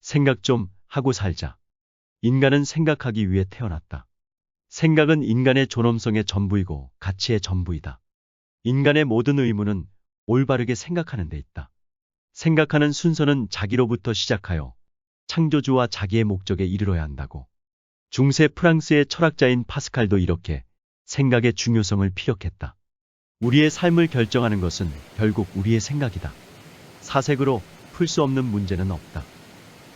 생각 좀 하고 살자. 인간은 생각하기 위해 태어났다. 생각은 인간의 존엄성의 전부이고 가치의 전부이다. 인간의 모든 의무는 올바르게 생각하는 데 있다. 생각하는 순서는 자기로부터 시작하여 창조주와 자기의 목적에 이르러야 한다고. 중세 프랑스의 철학자인 파스칼도 이렇게 생각의 중요성을 피력했다. 우리의 삶을 결정하는 것은 결국 우리의 생각이다. 사색으로 풀 수 없는 문제는 없다.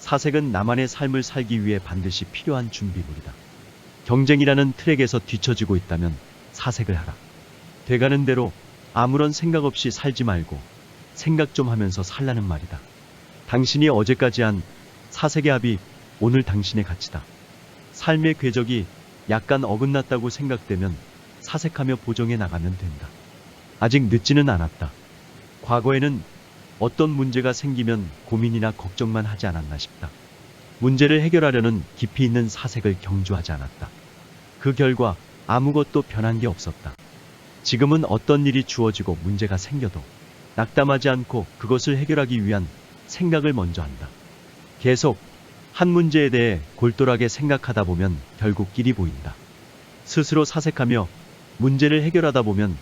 사색은 나만의 삶을 살기 위해 반드시 필요한 준비물이다. 경쟁이라는 트랙에서 뒤처지고 있다면 사색을 하라. 돼가는 대로 아무런 생각 없이 살지 말고 생각 좀 하면서 살라는 말이다. 당신이 어제까지 한 사색의 합이 오늘 당신의 가치다. 삶의 궤적이 약간 어긋났다고 생각되면 사색하며 보정해 나가면 된다. 아직 늦지는 않았다. 과거에는 어떤 문제가 생기면 고민이나 걱정만 하지 않았나 싶다. 문제를 해결하려는 깊이 있는 사색을 경주하지 않았다. 그 결과 아무것도 변한 게 없었다. 지금은 어떤 일이 주어지고 문제가 생겨도 낙담하지 않고 그것을 해결하기 위한 생각을 먼저 한다. 계속 한 문제에 대해 골똘하게 생각하다 보면 결국 길이 보인다. 스스로 사색하며 문제를 해결하다 보면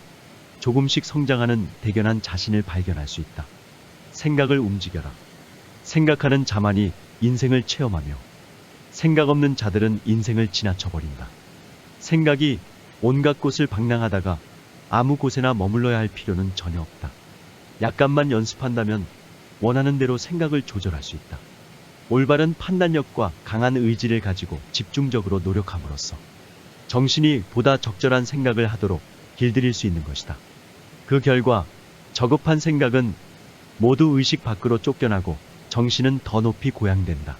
조금씩 성장하는 대견한 자신을 발견할 수 있다. 생각을 움직여라. 생각하는 자만이 인생을 체험하며 생각 없는 자들은 인생을 지나쳐버린다. 생각이 온갖 곳을 방랑하다가 아무 곳에나 머물러야 할 필요는 전혀 없다. 약간만 연습한다면 원하는 대로 생각을 조절할 수 있다. 올바른 판단력과 강한 의지를 가지고 집중적으로 노력함으로써 정신이 보다 적절한 생각을 하도록 길들일 수 있는 것이다. 그 결과 저급한 생각은 모두 의식 밖으로 쫓겨나고 정신은 더 높이 고양된다.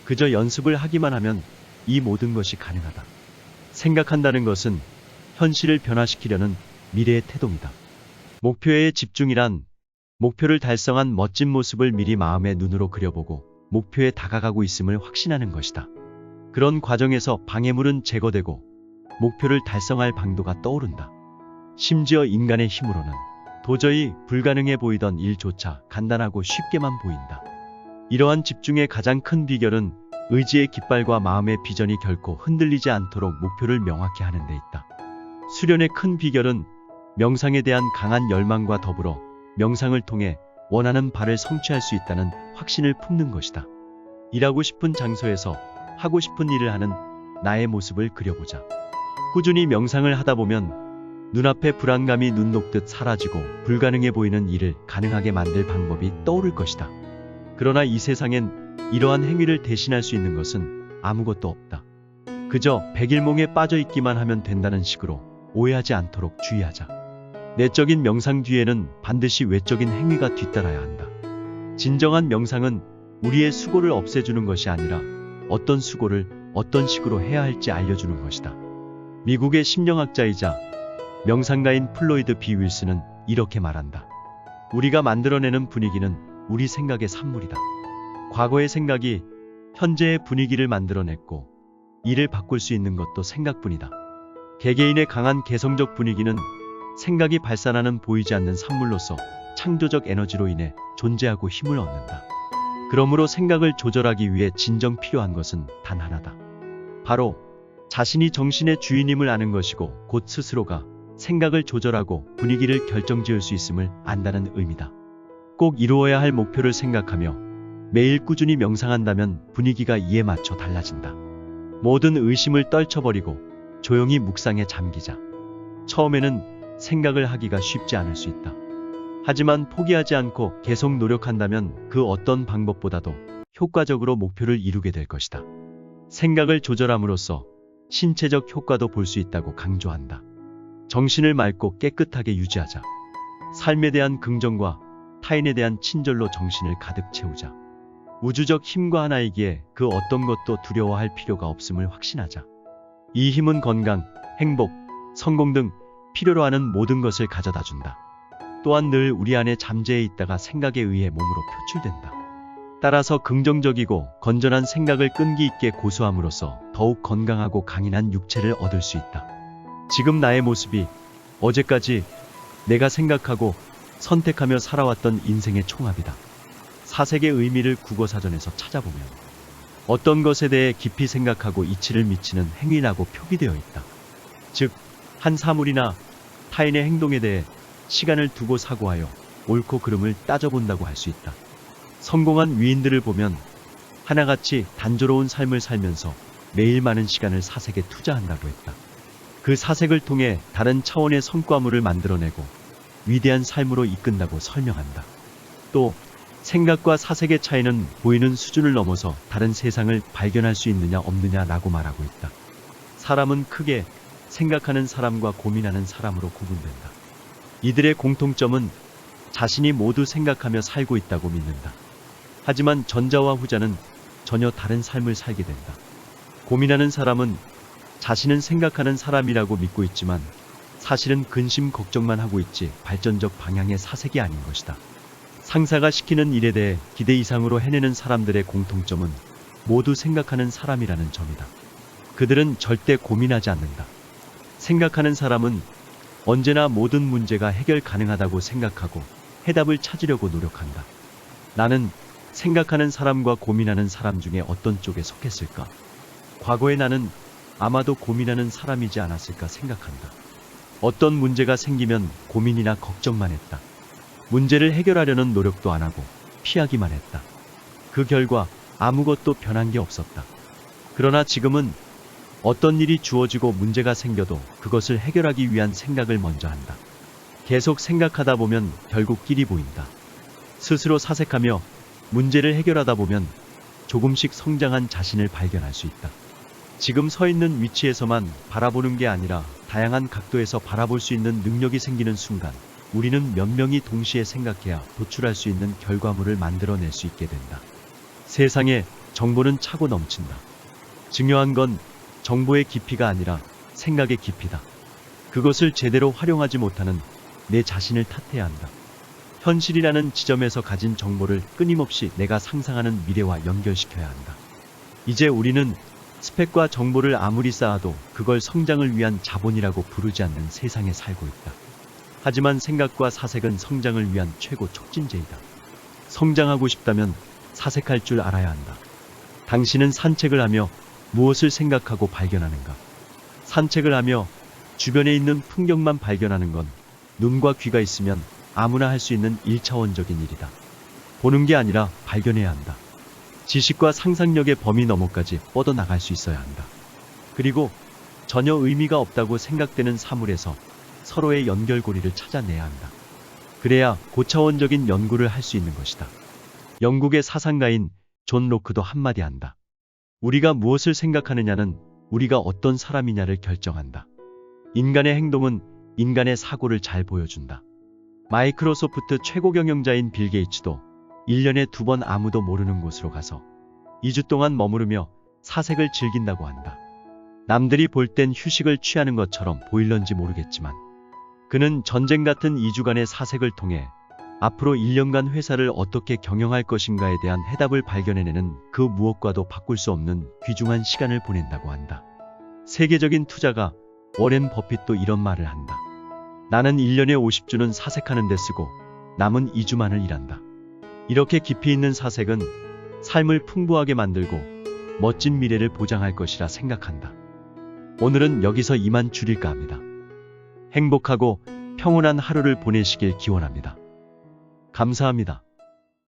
그저 연습을 하기만 하면 이 모든 것이 가능하다. 생각한다는 것은 현실을 변화시키려는 미래의 태동이다. 목표에 집중이란 목표를 달성한 멋진 모습을 미리 마음의 눈으로 그려보고 목표에 다가가고 있음을 확신하는 것이다. 그런 과정에서 방해물은 제거되고 목표를 달성할 방도가 떠오른다. 심지어 인간의 힘으로는 도저히 불가능해 보이던 일조차 간단하고 쉽게만 보인다. 이러한 집중의 가장 큰 비결은 의지의 깃발과 마음의 비전이 결코 흔들리지 않도록 목표를 명확히 하는 데 있다. 수련의 큰 비결은 명상에 대한 강한 열망과 더불어 명상을 통해 원하는 바를 성취할 수 있다는 확신을 품는 것이다. 일하고 싶은 장소에서 하고 싶은 일을 하는 나의 모습을 그려보자. 꾸준히 명상을 하다 보면 눈앞의 불안감이 눈 녹듯 사라지고 불가능해 보이는 일을 가능하게 만들 방법이 떠오를 것이다. 그러나 이 세상엔 이러한 행위를 대신할 수 있는 것은 아무것도 없다. 그저 백일몽에 빠져 있기만 하면 된다는 식으로 오해하지 않도록 주의하자. 내적인 명상 뒤에는 반드시 외적인 행위가 뒤따라야 한다. 진정한 명상은 우리의 수고를 없애주는 것이 아니라 어떤 수고를 어떤 식으로 해야 할지 알려주는 것이다. 미국의 심리학자이자 명상가인 플로이드 B. 윌슨은 이렇게 말한다. 우리가 만들어내는 분위기는 우리 생각의 산물이다. 과거의 생각이 현재의 분위기를 만들어냈고 이를 바꿀 수 있는 것도 생각뿐이다. 개개인의 강한 개성적 분위기는 생각이 발산하는 보이지 않는 산물로서 창조적 에너지로 인해 존재하고 힘을 얻는다. 그러므로 생각을 조절하기 위해 진정 필요한 것은 단 하나다. 바로 자신이 정신의 주인임을 아는 것이고 곧 스스로가 생각을 조절하고 분위기를 결정지을 수 있음을 안다는 의미다. 꼭 이루어야 할 목표를 생각하며 매일 꾸준히 명상한다면 분위기가 이에 맞춰 달라진다. 모든 의심을 떨쳐버리고 조용히 묵상에 잠기자. 처음에는 생각을 하기가 쉽지 않을 수 있다. 하지만 포기하지 않고 계속 노력한다면 그 어떤 방법보다도 효과적으로 목표를 이루게 될 것이다. 생각을 조절함으로써 신체적 효과도 볼 수 있다고 강조한다. 정신을 맑고 깨끗하게 유지하자. 삶에 대한 긍정과 타인에 대한 친절로 정신을 가득 채우자. 우주적 힘과 하나이기에 그 어떤 것도 두려워할 필요가 없음을 확신하자. 이 힘은 건강, 행복, 성공 등 필요로 하는 모든 것을 가져다 준다. 또한 늘 우리 안에 잠재해 있다가 생각에 의해 몸으로 표출된다. 따라서 긍정적이고 건전한 생각을 끈기 있게 고수함으로써 더욱 건강하고 강인한 육체를 얻을 수 있다. 지금 나의 모습이 어제까지 내가 생각하고 선택하며 살아왔던 인생의 총합이다. 사색의 의미를 국어사전에서 찾아보면 어떤 것에 대해 깊이 생각하고 이치를 미치는 행위라고 표기되어 있다. 즉, 한 사물이나 타인의 행동에 대해 시간을 두고 사고하여 옳고 그름을 따져본다고 할 수 있다. 성공한 위인들을 보면 하나같이 단조로운 삶을 살면서 매일 많은 시간을 사색에 투자한다고 했다. 그 사색을 통해 다른 차원의 성과물을 만들어내고 위대한 삶으로 이끈다고 설명한다. 또 생각과 사색의 차이는 보이는 수준을 넘어서 다른 세상을 발견할 수 있느냐 없느냐라고 말하고 있다. 사람은 크게 생각하는 사람과 고민하는 사람으로 구분된다. 이들의 공통점은 자신이 모두 생각하며 살고 있다고 믿는다. 하지만 전자와 후자는 전혀 다른 삶을 살게 된다. 고민하는 사람은 자신은 생각하는 사람이라고 믿고 있지만 사실은 근심 걱정만 하고 있지 발전적 방향의 사색이 아닌 것이다. 상사가 시키는 일에 대해 기대 이상으로 해내는 사람들의 공통점은 모두 생각하는 사람이라는 점이다. 그들은 절대 고민하지 않는다. 생각하는 사람은 언제나 모든 문제가 해결 가능하다고 생각하고 해답을 찾으려고 노력한다. 나는 생각하는 사람과 고민하는 사람 중에 어떤 쪽에 속했을까? 과거의 나는 아마도 고민하는 사람이지 않았을까 생각한다. 어떤 문제가 생기면 고민이나 걱정만 했다. 문제를 해결하려는 노력도 안 하고 피하기만 했다. 그 결과 아무것도 변한 게 없었다. 그러나 지금은 어떤 일이 주어지고 문제가 생겨도 그것을 해결하기 위한 생각을 먼저 한다. 계속 생각하다 보면 결국 길이 보인다. 스스로 사색하며 문제를 해결하다 보면 조금씩 성장한 자신을 발견할 수 있다. 지금 서 있는 위치에서만 바라보는 게 아니라 다양한 각도에서 바라볼 수 있는 능력이 생기는 순간 우리는 몇 명이 동시에 생각해야 도출할 수 있는 결과물을 만들어낼 수 있게 된다. 세상에 정보는 차고 넘친다. 중요한 건 정보의 깊이가 아니라 생각의 깊이다. 그것을 제대로 활용하지 못하는 내 자신을 탓해야 한다. 현실이라는 지점에서 가진 정보를 끊임없이 내가 상상하는 미래와 연결시켜야 한다. 이제 우리는 스펙과 정보를 아무리 쌓아도 그걸 성장을 위한 자본이라고 부르지 않는 세상에 살고 있다. 하지만 생각과 사색은 성장을 위한 최고 촉진제이다. 성장하고 싶다면 사색할 줄 알아야 한다. 당신은 산책을 하며 무엇을 생각하고 발견하는가? 산책을 하며 주변에 있는 풍경만 발견하는 건 눈과 귀가 있으면 아무나 할 수 있는 1차원적인 일이다. 보는 게 아니라 발견해야 한다. 지식과 상상력의 범위 너머까지 뻗어나갈 수 있어야 한다. 그리고 전혀 의미가 없다고 생각되는 사물에서 서로의 연결고리를 찾아내야 한다. 그래야 고차원적인 연구를 할 수 있는 것이다. 영국의 사상가인 존 로크도 한마디 한다. 우리가 무엇을 생각하느냐는 우리가 어떤 사람이냐를 결정한다. 인간의 행동은 인간의 사고를 잘 보여준다. 마이크로소프트 최고 경영자인 빌 게이츠도 1년에 2번 아무도 모르는 곳으로 가서 2주 동안 머무르며 사색을 즐긴다고 한다. 남들이 볼 땐 휴식을 취하는 것처럼 보일런지 모르겠지만 그는 전쟁 같은 2주간의 사색을 통해 앞으로 1년간 회사를 어떻게 경영할 것인가에 대한 해답을 발견해내는 그 무엇과도 바꿀 수 없는 귀중한 시간을 보낸다고 한다. 세계적인 투자가 워렌 버핏도 이런 말을 한다. 나는 1년에 50주는 사색하는 데 쓰고 남은 2주만을 일한다. 이렇게 깊이 있는 사색은 삶을 풍부하게 만들고 멋진 미래를 보장할 것이라 생각한다. 오늘은 여기서 이만 줄일까 합니다. 행복하고 평온한 하루를 보내시길 기원합니다. 감사합니다.